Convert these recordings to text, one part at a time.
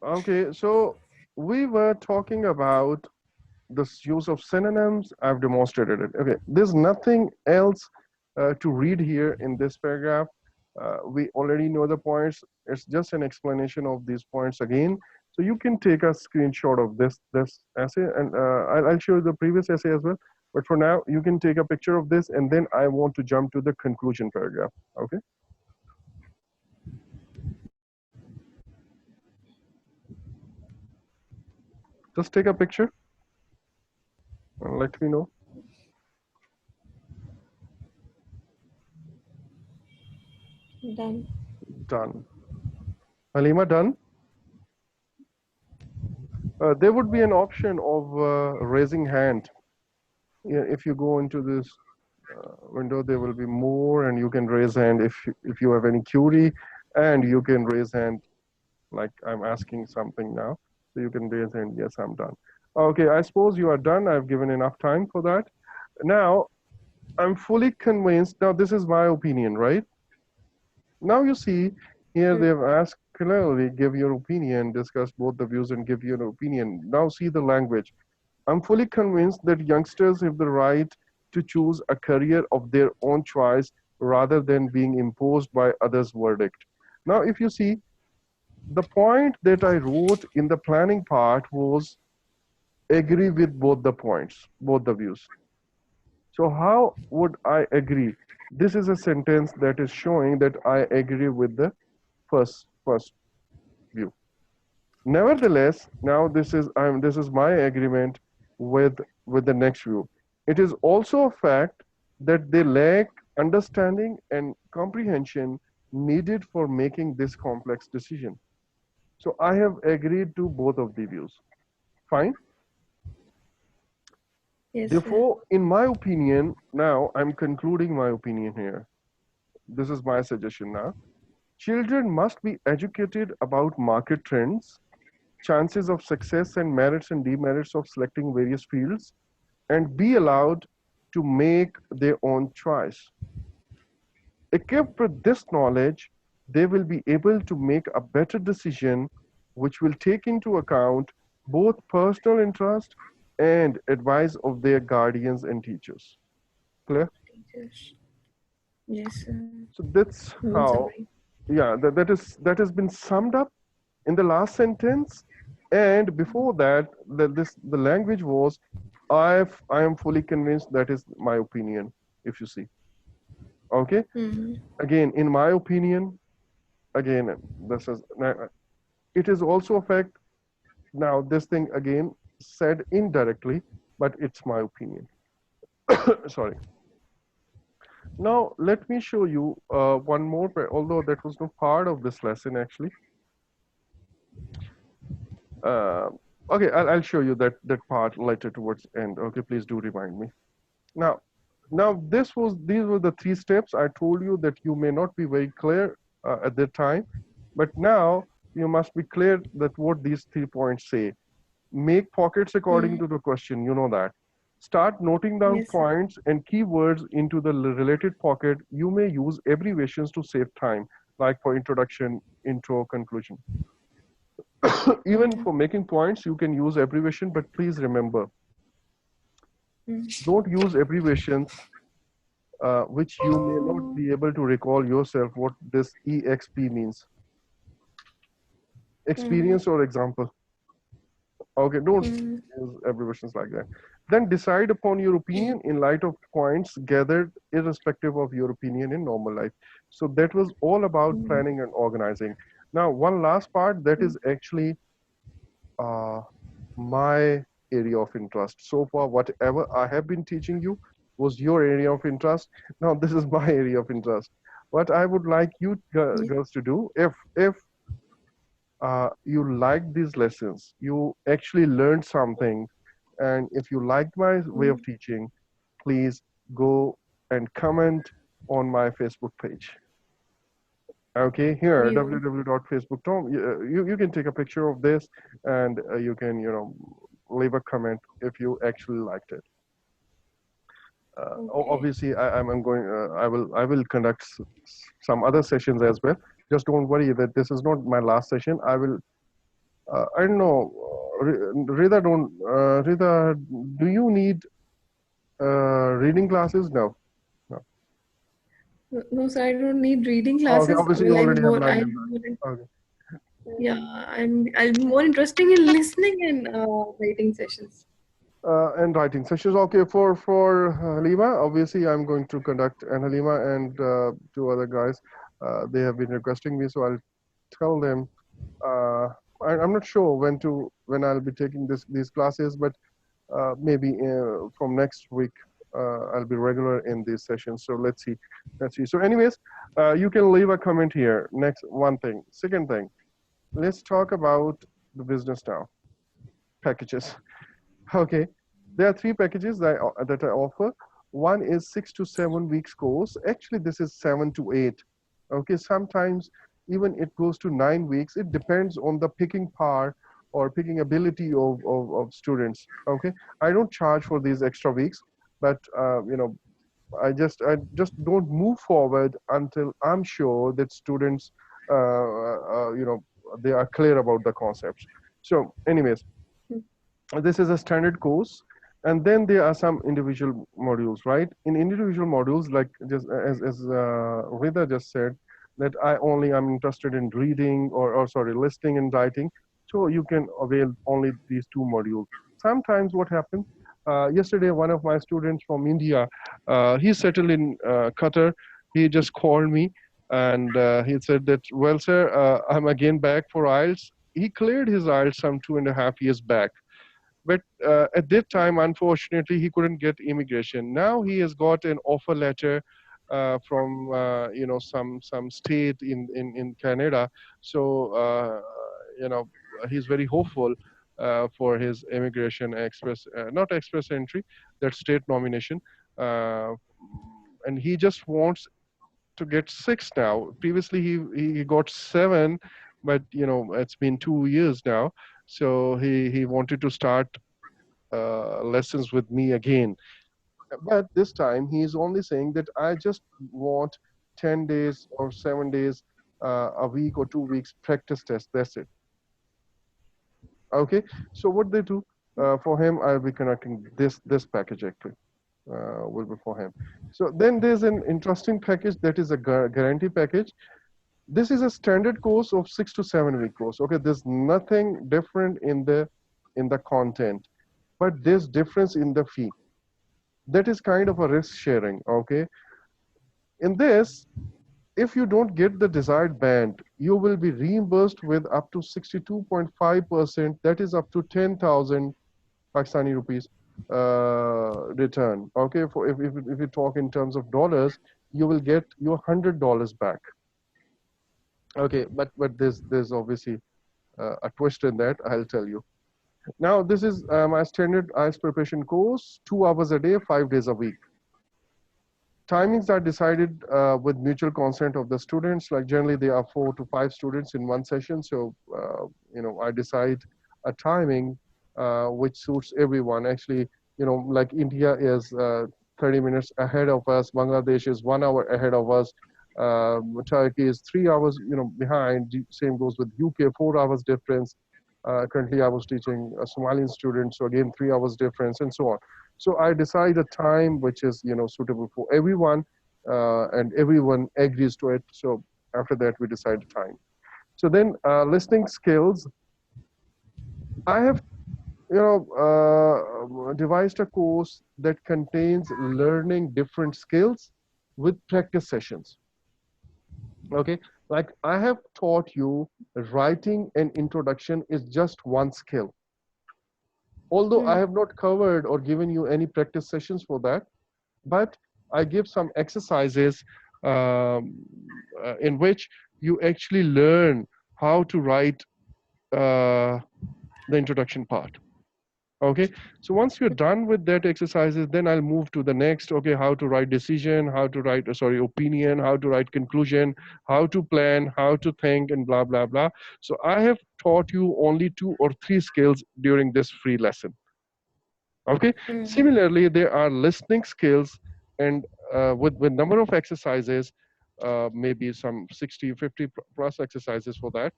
Okay, so we were talking about this use of synonyms. I've demonstrated it. Okay, there's nothing else to read here in this paragraph. We already know the points. It's just an explanation of these points again. So you can take a screenshot of this essay, and I'll show you the previous essay as well. But for now, you can take a picture of this, and then I want to jump to the conclusion paragraph. Okay. Just take a picture and let me know. Done. Done. Halima, done? There would be an option of raising hand. Yeah, if you go into this window, there will be more, and you can raise hand if you have any query, and you can raise hand like I'm asking something now. So you can raise hand. Yes, I'm done. Okay, I suppose you are done. I've given enough time for that. Now I'm fully convinced. Now this is my opinion, right? Now you see here they've asked clearly give your opinion, discuss both the views and give your opinion. Now see the language. I'm fully convinced that youngsters have the right to choose a career of their own choice rather than being imposed by others' verdict. Now, if you see, the point that I wrote in the planning part was agree with both the points, both the views. So how would I agree? This is a sentence that is showing that I agree with the first view. Nevertheless, now this is my agreement with the next view. It is also a fact that they lack understanding and comprehension needed for making this complex decision. So I have agreed to both of the views. Fine. Yes, sir. Therefore, in my opinion, now I'm concluding my opinion here. This is my suggestion now. Children must be educated about market trends, chances of success, and merits and demerits of selecting various fields, and be allowed to make their own choice. Equipped with this knowledge, they will be able to make a better decision which will take into account both personal interest and advice of their guardians and teachers. Clear? Teachers. Yes, sir. So that's In how, summary. yeah, that has been summed up in the last sentence. And before that, the language was, I am fully convinced that is my opinion, if you see. Okay? Again, in my opinion, again, this is, it is also a fact. Now, this thing again said indirectly, but it's my opinion. Sorry. Now, let me show you one more, although that was not part of this lesson actually. Uh, okay, I'll show you that part later towards end. Okay, please do remind me. Now, these were the three steps. I told you that you may not be very clear at that time, but now you must be clear that what these 3 points say. Make pockets according to the question. You know that. Start noting down Yes, sir. points and keywords into the related pocket. You may use abbreviations to save time, like for introduction, intro, conclusion. Even for making points, you can use abbreviation, but please remember, don't use abbreviations which you may not be able to recall yourself what this EXP means. Experience or example. Okay, don't use abbreviations like that. Then decide upon your opinion in light of points gathered irrespective of your opinion in normal life. So that was all about planning and organizing. Now, one last part that is actually my area of interest. So far, whatever I have been teaching you was your area of interest. Now, this is my area of interest. What I would like you girls to do, if you like these lessons, you actually learned something, and if you liked my way of teaching, please go and comment on my Facebook page. Okay, here, View. www.facebook.com. You can take a picture of this, and you can, leave a comment if you actually liked it. Obviously, I'm going. I will conduct some other sessions as well. Just don't worry that this is not my last session. I will I don't know. Rida, do you need reading classes? No. No. No, sir, I don't need reading Oh, okay, classes. obviously you Well, already have learned in I'm that. more, Okay. yeah, I'll be more interested in listening and writing sessions. And writing sessions. Okay, for Halima, obviously I'm going to conduct, and Halima and two other guys, they have been requesting me, so I'll tell them. Uh, I'm not sure when I'll be taking these classes, but maybe from next week I'll be regular in these sessions. So let's see. So, anyways, you can leave a comment here. Next one thing. Second thing, let's talk about the business now. Packages. Okay, there are three packages that I offer. One is 6 to 7 weeks course. Actually, this is 7 to 8. Okay, sometimes even it goes to 9 weeks. It depends on the picking power or picking ability of students. Okay, I don't charge for these extra weeks, but I just don't move forward until I'm sure that students, they are clear about the concepts. So, anyways, this is a standard course, and then there are some individual modules, right? In individual modules, like just as Rita just said, that I only am interested in reading or sorry, listening and writing, so you can avail only these two modules. Sometimes what happens, yesterday one of my students from India, he's settled in Qatar. He just called me, and he said that, well, sir, I'm again back for IELTS. He cleared his IELTS some 2.5 years back, but at that time, unfortunately, he couldn't get immigration. Now he has got an offer letter from some state in Canada. So you know he's very hopeful for his immigration express, not express entry, that state nomination. Uh, and he just wants to get six now. Previously, he got seven, but it's been 2 years now. So he wanted to start lessons with me again. But this time he is only saying that I just want 10 days or 7 days, a week or 2 weeks practice test. That's it. Okay. So what they do for him, I'll be connecting this package actually. Will be for him. So then there's an interesting package that is a guarantee package. This is a standard course of 6 to 7 week course. Okay, there's nothing different in the content, but there's difference in the fee. That is kind of a risk sharing. Okay, in this, if you don't get the desired band, you will be reimbursed with up to 62.5%. That is up to 10,000 Pakistani rupees return. Okay, for if you talk in terms of dollars, you will get your $100 back. Okay, but there's obviously a twist in that. I'll tell you. Now, this is my standard IELTS preparation course, 2 hours a day, 5 days a week. Timings are decided with mutual consent of the students. Like generally, there are 4 to 5 students in one session. So, I decide a timing which suits everyone. Actually, like India is 30 minutes ahead of us. Bangladesh is 1 hour ahead of us. Turkey is 3 hours, behind. Same goes with UK, 4 hours difference. Currently, I was teaching a Somalian student, so again, 3 hours difference, and so on. So I decide a time which is, suitable for everyone, and everyone agrees to it. So after that, we decide a time. So then, listening skills. I have, devised a course that contains learning different skills with practice sessions. Okay, like I have taught you, writing an introduction is just one skill. Although I Hmm. have not covered or given you any practice sessions for that, but I give some exercises in which you actually learn how to write the introduction part. Okay, so once you're done with that exercises, then I'll move to the next. Okay, how to write decision, how to write sorry, opinion, how to write conclusion, how to plan, how to think, and blah blah blah. So I have taught you only 2 or 3 skills during this free lesson. Okay, Hmm. similarly there are listening skills, and with number of exercises, maybe some 60, 50 plus exercises for that.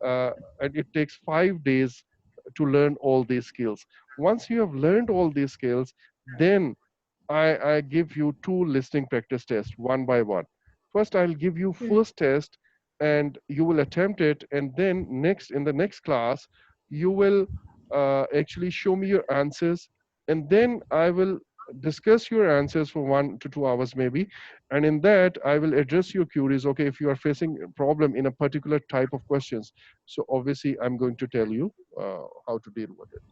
and it takes 5 days to learn all these skills. Once you have learned all these skills, then I give you two listening practice tests one by one. First, I'll give you Mm. first test and you will attempt it. And then next, in the next class, you will actually show me your answers. And then I will discuss your answers for 1 to 2 hours maybe. And in that, I will address your queries. Okay, if you are facing a problem in a particular type of questions. So obviously, I'm going to tell you how to deal with it.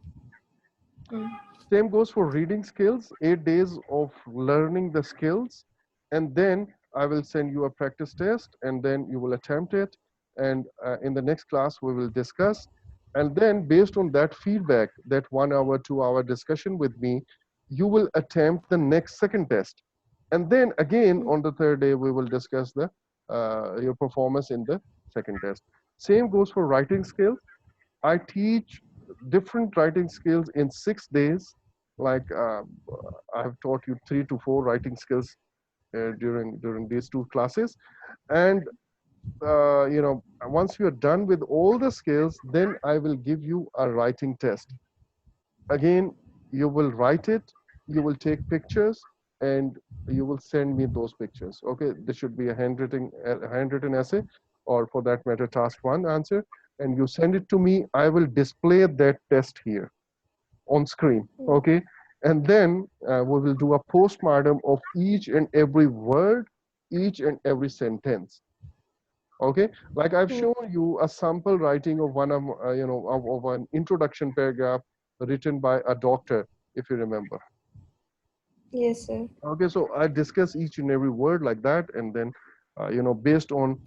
Mm. Same goes for reading skills, 8 days of learning the skills. And then I will send you a practice test and then you will attempt it. And in the next class, we will discuss. And then based on that feedback, that 1 hour, 2 hour discussion with me, you will attempt the next second test. And then again, Mm. on the third day, we will discuss the your performance in the second test. Same goes for writing skills. I teach different writing skills in 6 days. Like I have taught you 3 to 4 writing skills during these two classes, and once you are done with all the skills, then I will give you a writing test. Again, you will write it, you will take pictures, and you will send me those pictures. Okay, this should be a handwritten essay, or for that matter, task one answer, and you send it to me. I will display that test here on screen. Mm. Okay, and then we will do a postmortem of each and every word, each and every sentence. Okay, like I've Mm. shown you a sample writing of one of of an introduction paragraph written by a doctor, if you remember. Yes, sir. Okay, so I discuss each and every word like that, and then based on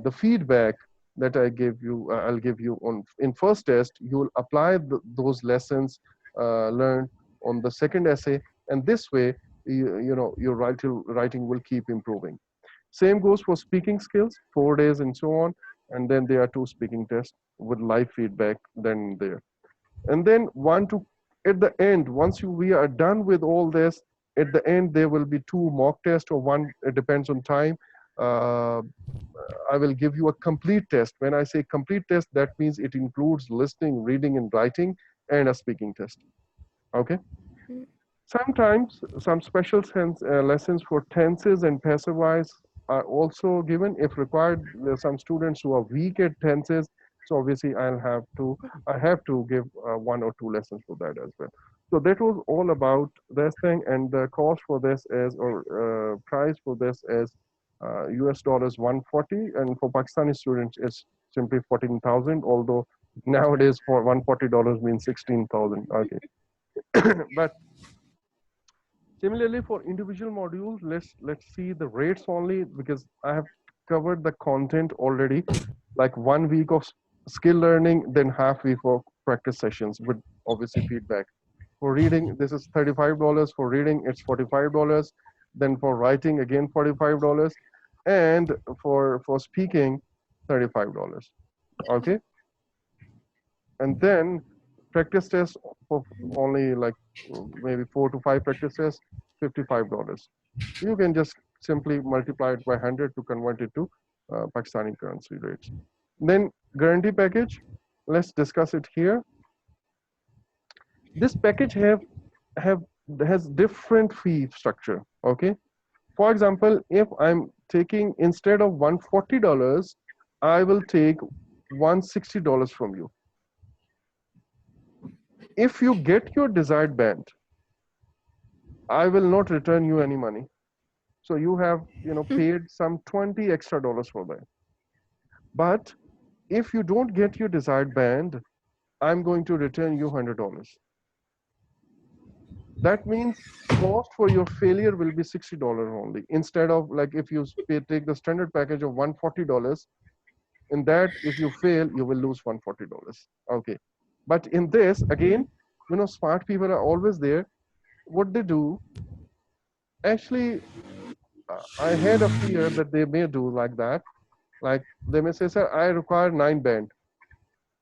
the feedback that I'll give you on in first test. You will apply those lessons learned on the second essay, and this way your writing will keep improving. Same goes for speaking skills, 4 days and so on. And then there are two speaking tests with live feedback then there. And then at the end, once we are done with all this, at the end, there will be two mock tests or one, it depends on time. Uh, I will give you a complete test. When I say complete test, that means it includes listening, reading, and writing, and a speaking test. Okay. Mm. Sometimes some special lessons for tenses and passive voice are also given if required. There are some students who are weak at tenses, so obviously I have to give 1 or 2 lessons for that as well. So that was all about this thing, and the cost for this is or price for this is US dollars 140, and for Pakistani students is simply 14,000. Although nowadays for $140 means 16,000. Okay, but similarly, for individual modules, let's see the rates only because I have covered the content already, like 1 week of skill learning, then half week of practice sessions with obviously feedback. For reading, this is $35. For reading, it's $45. Then for writing, again $45, and for speaking, $35. Okay, and then practice tests for only like maybe 4 to 5 practice tests, $55. You can just simply multiply it by 100 to convert it to Pakistani currency rates. Then guarantee package, let's discuss it here. This package have has different fee structure. Okay, for example, if I'm taking instead of $140, I will take $160 from you. If you get your desired band, I will not return you any money. So you have, paid some 20 extra dollars for that. But if you don't get your desired band, I'm going to return you $100. That means cost for your failure will be $60 only. Instead of like if you take the standard package of $140, in that if you fail, you will lose $140. Okay. But in this, again, smart people are always there. What they do, actually, I had a fear that they may do like that. Like they may say, sir, I require 9 band.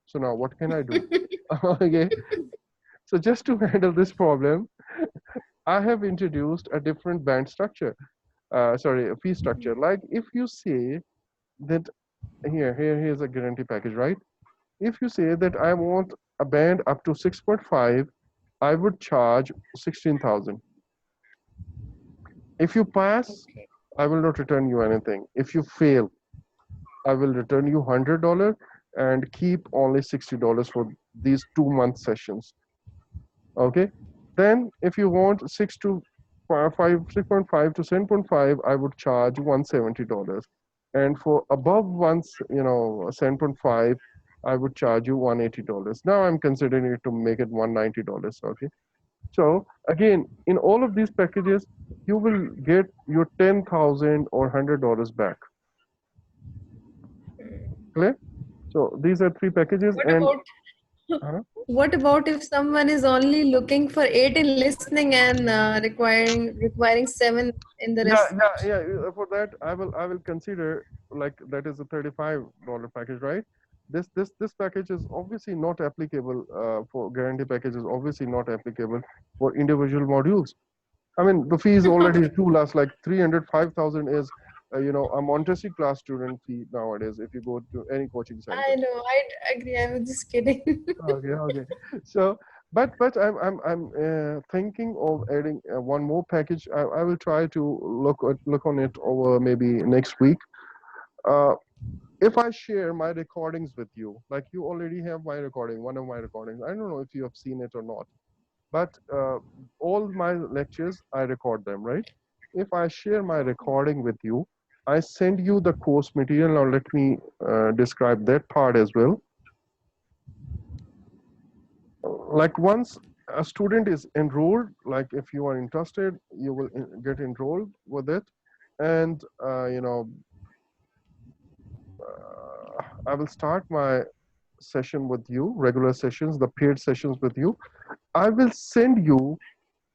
So now what can I do? Okay. So just to handle this problem, I have introduced a different band structure. Sorry, a fee structure. Like if you say that here's a guarantee package, right? If you say that I want a band up to 6.5, I would charge 16,000. If you pass, Okay. I will not return you anything. If you fail, I will return you $100 and keep only $60 for these 2 month sessions. Okay. Then if you want 6.5 to 7.5, I would charge $170. And for above once, 7.5, I would charge you $180. Now I'm considering it to make it $190. Okay. So again, in all of these packages, you will get your 10,000 or $100 back. Clear? So these are three packages, What and about uh, what about if someone is only looking for 8 in listening and requiring 7 in the yeah, rest? For that, I will consider, like, that is a $35 package, right? This package is obviously not applicable for guarantee package is obviously not applicable for individual modules. I mean, the fee is already too less. Like 305,000 is, a Montessori class student fee nowadays if you go to any coaching center. I know, I agree. I was just kidding. Okay, okay. So, but I'm thinking of adding one more package. I will try to look on it over maybe next week. Uh, if I share my recordings with you, like you already have my recording, one of my recordings. I don't know if you have seen it or not, but all my lectures I record them, right? If I share my recording with you, I send you the course material. Now let me describe that part as well. Like once a student is enrolled, like if you are interested, you will get enrolled with it, and I will start my session with you, regular sessions, the paid sessions with you. I will send you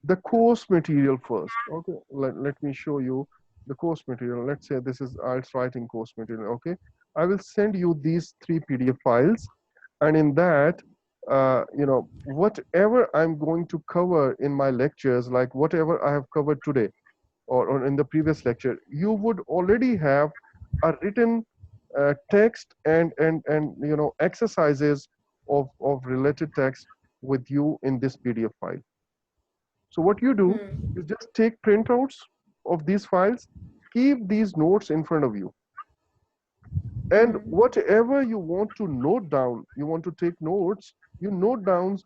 the course material first. Okay, let me show you the course material. Let's say this is IELTS writing course material. Okay, I will send you these three PDF files, and in that, whatever I'm going to cover in my lectures, like whatever I have covered today or in the previous lecture, you would already have a written text and exercises of related text with you in this PDF file. So what you do Hmm. is just take printouts of these files, keep these notes in front of you, and Hmm. whatever you want to note down, you want to take notes, you note down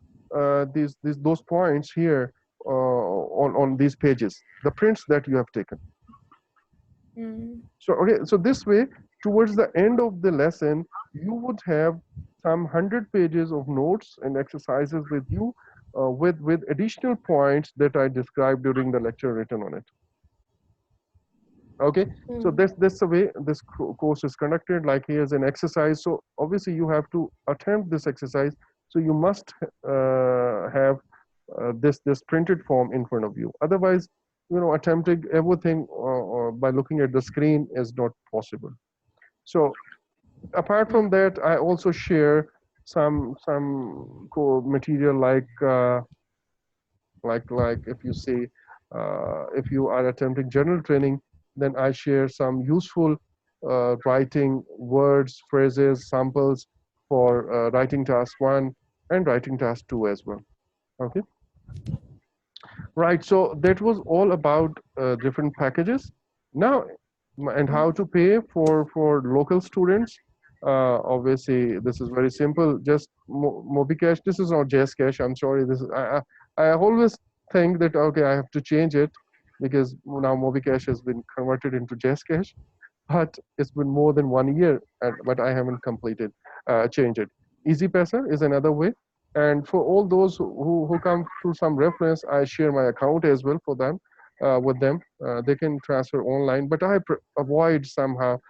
these those points here on these pages, the prints that you have taken. Hmm. So okay, so this way, towards the end of the lesson, you would have some 100 pages of notes and exercises with you, with additional points that I described during the lecture written on it. Okay, so Hmm. that's the way this course is conducted. Like here's an exercise. So obviously you have to attempt this exercise. So you must have this printed form in front of you. Otherwise, attempting everything by looking at the screen is not possible. So apart Hmm. from that, I also share some core material like if you say if you are attempting general training, then I share some useful writing words, phrases, samples for writing task 1 and writing task 2 as well. Okay, right. So that was all about different packages. Now, and how to pay for local students. Obviously, this is very simple. Just MobiCash. This is not JSCash. I'm sorry. This is I always think that okay, I have to change it because now MobiCash has been converted into JSCash, but it's been more than 1 year, but I haven't completed changed it. Easy Pesa is another way, and for all those who come through some reference, I share my account as well for them with them. They can transfer online, but I avoid somehow,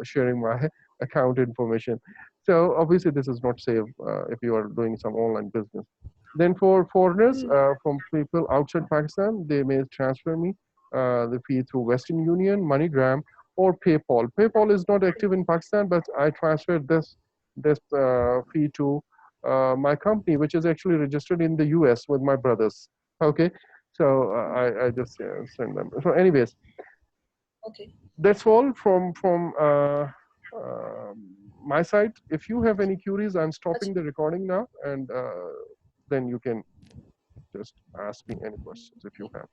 sharing my account information. So obviously, this is not safe if you are doing some online business. Then for foreigners, Hmm. from people outside Pakistan, they may transfer me the fee through Western Union, MoneyGram, or PayPal. PayPal is not active in Pakistan, but I transferred this fee to my company, which is actually registered in the US with my brothers. Okay, so I just send them. So, anyways, Okay. that's all from my side, if you have any queries, I'm stopping the recording now, and then you can just ask me any questions if you have.